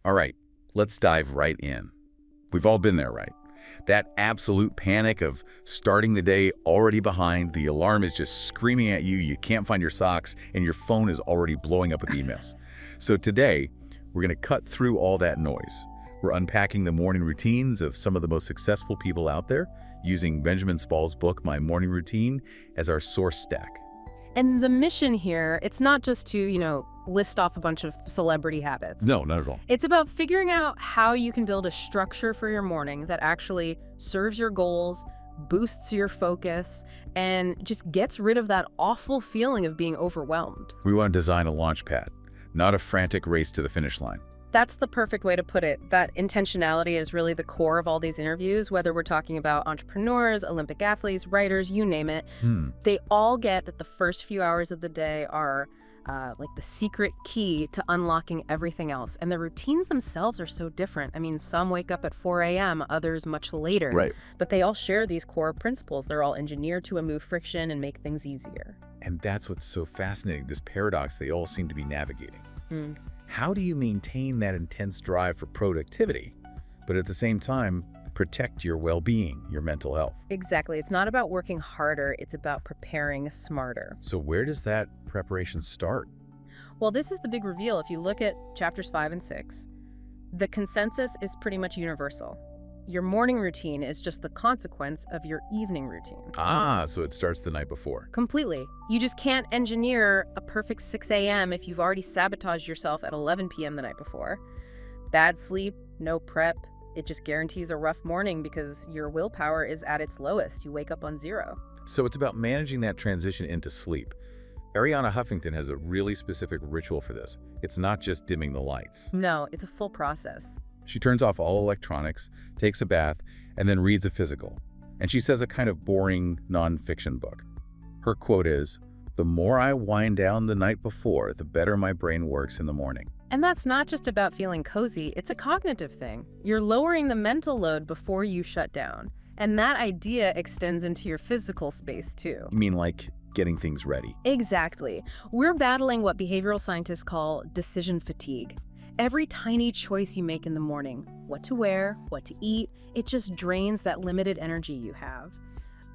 All right, let's dive right in. We've all been there, right? That absolute panic of starting the day already behind, the alarm is just screaming at you, you can't find your socks, and your phone is already blowing up with emails. So today, we're going to cut through all that noise. We're unpacking the morning routines of some of the most successful people out there, using Benjamin Spall's book, My Morning Routine, as our source stack. And the mission here, it's not just to, list off a bunch of celebrity habits. No, not at all. It's about figuring out how you can build a structure for your morning that actually serves your goals, boosts your focus, and just gets rid of that awful feeling of being overwhelmed. We want to design a launch pad, not a frantic race to the finish line. That's the perfect way to put it. That intentionality is really the core of all these interviews, whether we're talking about entrepreneurs, Olympic athletes, writers, you name it. They all get that the first few hours of the day are like the secret key to unlocking everything else. And the routines themselves are so different. I mean, some wake up at 4 a.m., others much later. Right. But they all share these core principles. They're all engineered to remove friction and make things easier. And that's what's so fascinating, this paradox they all seem to be navigating. How do you maintain that intense drive for productivity, but at the same time, protect your well-being, your mental health? Exactly. It's not about working harder. It's about preparing smarter. So where does that preparation start? Well, this is the big reveal. If you look at chapters 5 and 6, the consensus is pretty much universal. Your morning routine is just the consequence of your evening routine. So it starts the night before. Completely. You just can't engineer a perfect 6 a.m. if you've already sabotaged yourself at 11 p.m. the night before. Bad sleep, no prep. It just guarantees a rough morning because your willpower is at its lowest. You wake up on zero. So it's about managing that transition into sleep. Arianna Huffington has a really specific ritual for this. It's not just dimming the lights. No, it's a full process. She turns off all electronics, takes a bath, and then reads a physical. And she says a kind of boring nonfiction book. Her quote is, "The more I wind down the night before, the better my brain works in the morning." And that's not just about feeling cozy, it's a cognitive thing. You're lowering the mental load before you shut down. And that idea extends into your physical space too. You mean like getting things ready? Exactly. We're battling what behavioral scientists call decision fatigue. Every tiny choice you make in the morning, what to wear, what to eat, it just drains that limited energy you have.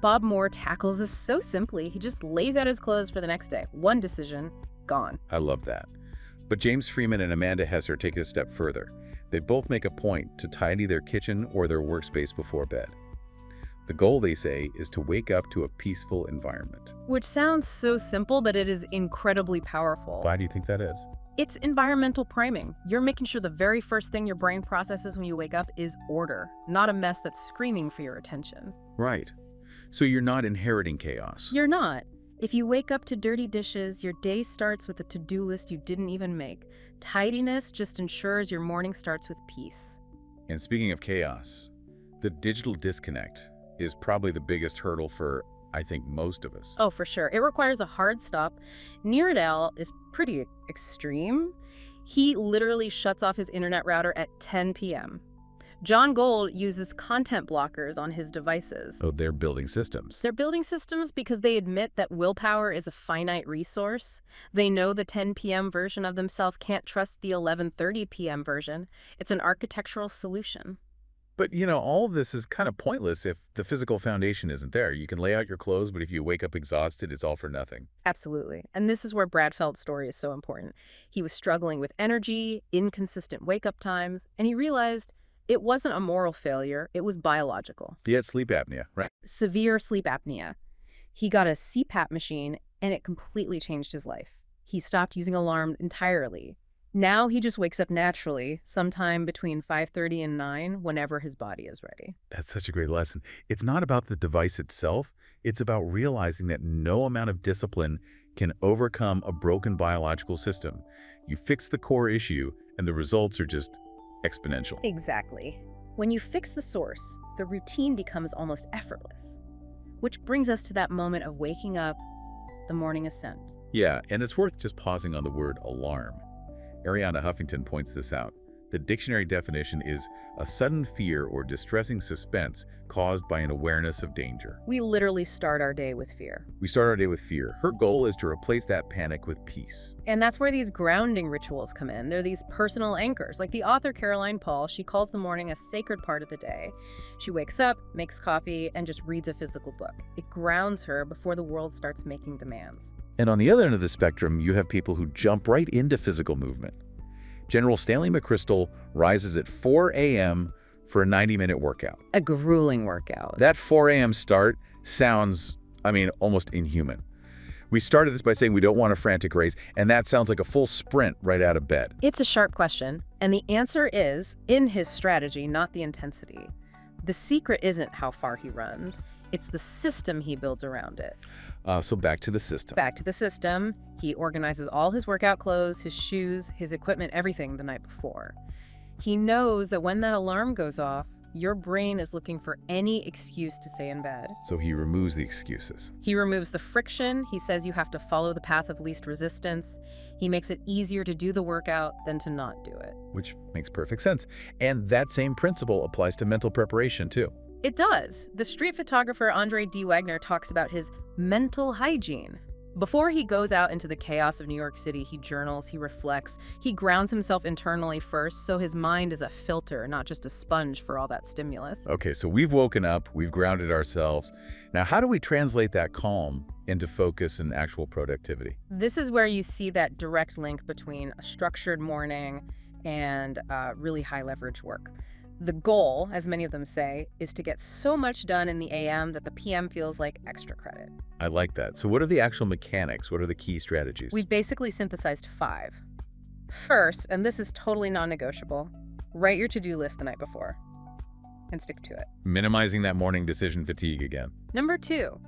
Bob Moore tackles this so simply. He just lays out his clothes for the next day. One decision, gone. I love that. But James Freeman and Amanda Hesser take it a step further. They both make a point to tidy their kitchen or their workspace before bed. The goal, they say, is to wake up to a peaceful environment. Which sounds so simple, but it is incredibly powerful. Why do you think that is? It's environmental priming. You're making sure the very first thing your brain processes when you wake up is order, not a mess that's screaming for your attention. Right. So you're not inheriting chaos. You're not. If you wake up to dirty dishes, your day starts with a to-do list you didn't even make. Tidiness just ensures your morning starts with peace. And speaking of chaos, the digital disconnect is probably the biggest hurdle for, I think, most of us. Oh, for sure. It requires a hard stop. Neerdal is pretty extreme. He literally shuts off his internet router at 10 p.m. John Gold uses content blockers on his devices. Oh, they're building systems. They're building systems because they admit that willpower is a finite resource. They know the 10 p.m. version of themselves can't trust the 11:30 p.m. version. It's an architectural solution. But, all of this is kind of pointless if the physical foundation isn't there. You can lay out your clothes, but if you wake up exhausted, it's all for nothing. Absolutely. And this is where Brad Feld's story is so important. He was struggling with energy, inconsistent wake-up times, and he realized it wasn't a moral failure, it was biological. He had sleep apnea, right? Severe sleep apnea. He got a CPAP machine, and it completely changed his life. He stopped using alarms entirely. Now he just wakes up naturally, sometime between 5:30 and 9, whenever his body is ready. That's such a great lesson. It's not about the device itself. It's about realizing that no amount of discipline can overcome a broken biological system. You fix the core issue, and the results are just exponential. Exactly. When you fix the source, the routine becomes almost effortless. Which brings us to that moment of waking up, the morning ascent. Yeah, and it's worth just pausing on the word alarm. Arianna Huffington points this out. The dictionary definition is a sudden fear or distressing suspense caused by an awareness of danger. We literally start our day with fear. We start our day with fear. Her goal is to replace that panic with peace. And that's where these grounding rituals come in. They're these personal anchors. Like the author Caroline Paul, she calls the morning a sacred part of the day. She wakes up, makes coffee, and just reads a physical book. It grounds her before the world starts making demands. And on the other end of the spectrum, you have people who jump right into physical movement. General Stanley McChrystal rises at 4 a.m. for a 90-minute workout. A grueling workout. That 4 a.m. start sounds, almost inhuman. We started this by saying we don't want a frantic race, and that sounds like a full sprint right out of bed. It's a sharp question, and the answer is in his strategy, not the intensity. The secret isn't how far he runs, it's the system he builds around it. So back to the system. Back to the system, he organizes all his workout clothes, his shoes, his equipment, everything the night before. He knows that when that alarm goes off, your brain is looking for any excuse to stay in bed. So he removes the excuses. He removes the friction. He says you have to follow the path of least resistance. He makes it easier to do the workout than to not do it. Which makes perfect sense. And that same principle applies to mental preparation, too. It does. The street photographer Andre D. Wagner talks about his mental hygiene. Before he goes out into the chaos of New York City, he journals, he reflects, he grounds himself internally first, so his mind is a filter, not just a sponge for all that stimulus. Okay, so we've woken up, we've grounded ourselves. Now, how do we translate that calm into focus and actual productivity? This is where you see that direct link between a structured morning and really high leverage work. The goal, as many of them say, is to get so much done in the AM that the PM feels like extra credit. I like that. So what are the actual mechanics? What are the key strategies? We've basically synthesized 5. First, and this is totally non-negotiable, write your to-do list the night before and stick to it. Minimizing that morning decision fatigue again. Number 2,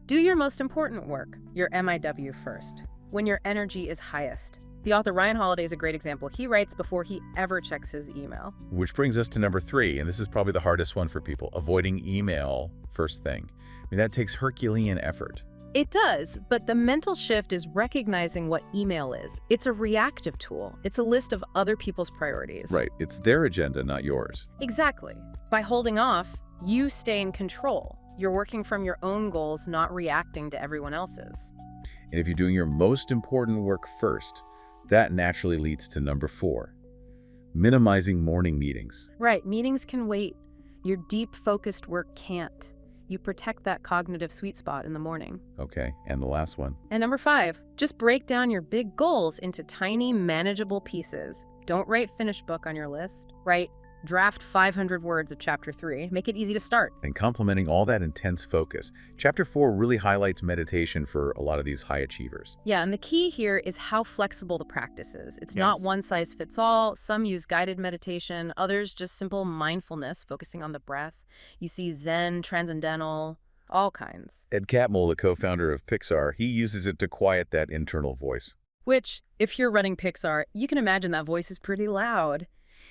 do your most important work, your MIW first, when your energy is highest. The author Ryan Holiday is a great example. He writes before he ever checks his email. Which brings us to number 3, and this is probably the hardest one for people, avoiding email first thing. That takes Herculean effort. It does, but the mental shift is recognizing what email is. It's a reactive tool. It's a list of other people's priorities. Right, it's their agenda, not yours. Exactly. By holding off, you stay in control. You're working from your own goals, not reacting to everyone else's. And if you're doing your most important work first, that naturally leads to number 4, minimizing morning meetings. Right, meetings can wait. Your deep, focused work can't. You protect that cognitive sweet spot in the morning. Okay, and the last one. And number 5, just break down your big goals into tiny, manageable pieces. Don't write finish book on your list. Write draft 500 words of chapter 3. Make it easy to start. And complementing all that intense focus. Chapter 4 really highlights meditation for a lot of these high achievers. Yeah, and the key here is how flexible the practice is. It's not Yes. one size fits all. Some use guided meditation, others just simple mindfulness, focusing on the breath. You see Zen, transcendental, all kinds. Ed Catmull, the co-founder of Pixar, he uses it to quiet that internal voice. Which, if you're running Pixar, you can imagine that voice is pretty loud.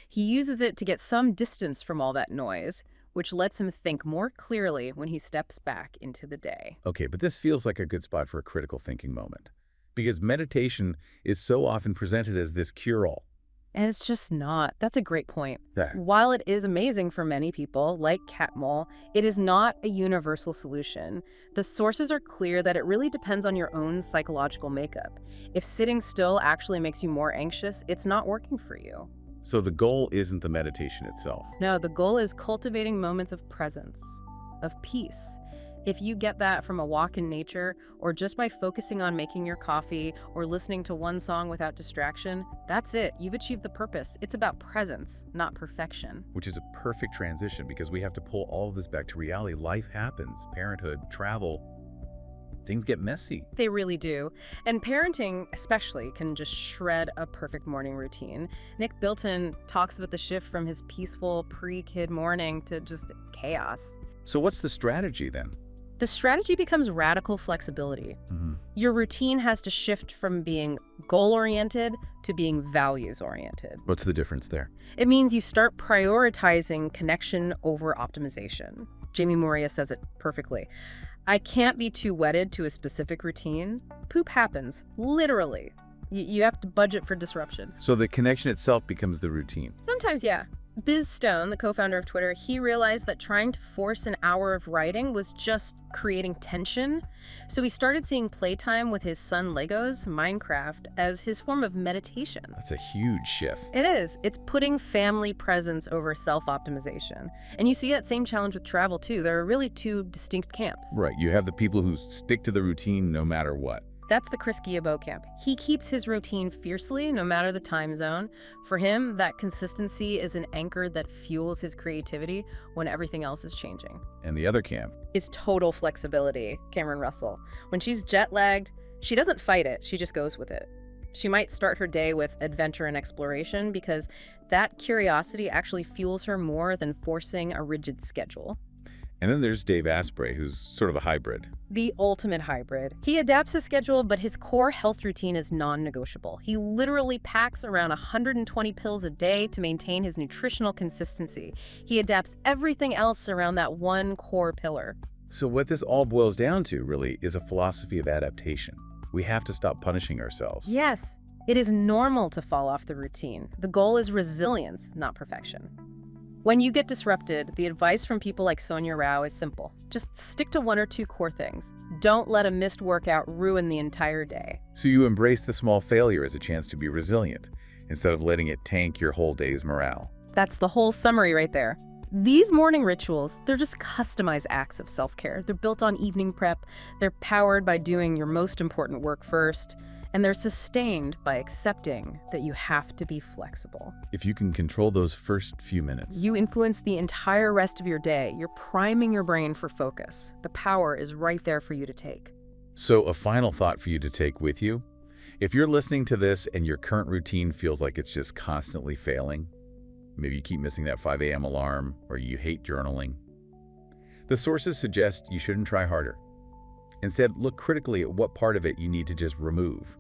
He uses it to get some distance from all that noise, which lets him think more clearly when he steps back into the day. Okay, but this feels like a good spot for a critical thinking moment. Because meditation is so often presented as this cure-all. And it's just not. That's a great point. Yeah. While it is amazing for many people, like Catmull, it is not a universal solution. The sources are clear that it really depends on your own psychological makeup. If sitting still actually makes you more anxious, it's not working for you. So the goal isn't the meditation itself. No, the goal is cultivating moments of presence, of peace. If you get that from a walk in nature, or just by focusing on making your coffee, or listening to one song without distraction, that's it. You've achieved the purpose. It's about presence, not perfection. Which is a perfect transition because we have to pull all of this back to reality. Life happens, parenthood, travel, things get messy. They really do. And parenting, especially, can just shred a perfect morning routine. Nick Bilton talks about the shift from his peaceful pre-kid morning to just chaos. So what's the strategy then? The strategy becomes radical flexibility. Your routine has to shift from being goal-oriented to being values-oriented. What's the difference there? It means you start prioritizing connection over optimization. Jamie Moria says it perfectly. I can't be too wedded to a specific routine. Poop happens, literally. You have to budget for disruption. So the connection itself becomes the routine. Sometimes, yeah. Biz Stone, the co-founder of Twitter, he realized that trying to force an hour of writing was just creating tension. So he started seeing playtime with his son Legos, Minecraft, as his form of meditation. That's a huge shift. It is. It's putting family presence over self-optimization. And you see that same challenge with travel, too. There are really two distinct camps. Right. You have the people who stick to the routine no matter what. That's the Chris Guillebeau camp. He keeps his routine fiercely, no matter the time zone. For him, that consistency is an anchor that fuels his creativity when everything else is changing. And the other camp? Is total flexibility, Cameron Russell. When she's jet-lagged, she doesn't fight it, she just goes with it. She might start her day with adventure and exploration because that curiosity actually fuels her more than forcing a rigid schedule. And then there's Dave Asprey, who's sort of a hybrid. The ultimate hybrid. He adapts his schedule, but his core health routine is non-negotiable. He literally packs around 120 pills a day to maintain his nutritional consistency. He adapts everything else around that one core pillar. So what this all boils down to, really, is a philosophy of adaptation. We have to stop punishing ourselves. Yes, it is normal to fall off the routine. The goal is resilience, not perfection. When you get disrupted, the advice from people like Sonia Rao is simple. Just stick to one or two core things. Don't let a missed workout ruin the entire day. So you embrace the small failure as a chance to be resilient, instead of letting it tank your whole day's morale. That's the whole summary right there. These morning rituals, they're just customized acts of self-care. They're built on evening prep. They're powered by doing your most important work first. And they're sustained by accepting that you have to be flexible. If you can control those first few minutes, you influence the entire rest of your day. You're priming your brain for focus. The power is right there for you to take. So a final thought for you to take with you. If you're listening to this and your current routine feels like it's just constantly failing, maybe you keep missing that 5 a.m. alarm, or you hate journaling, the sources suggest you shouldn't try harder. Instead, look critically at what part of it you need to just remove.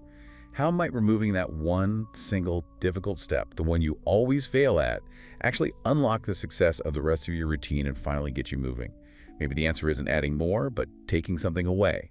How might removing that one single difficult step, the one you always fail at, actually unlock the success of the rest of your routine and finally get you moving? Maybe the answer isn't adding more, but taking something away.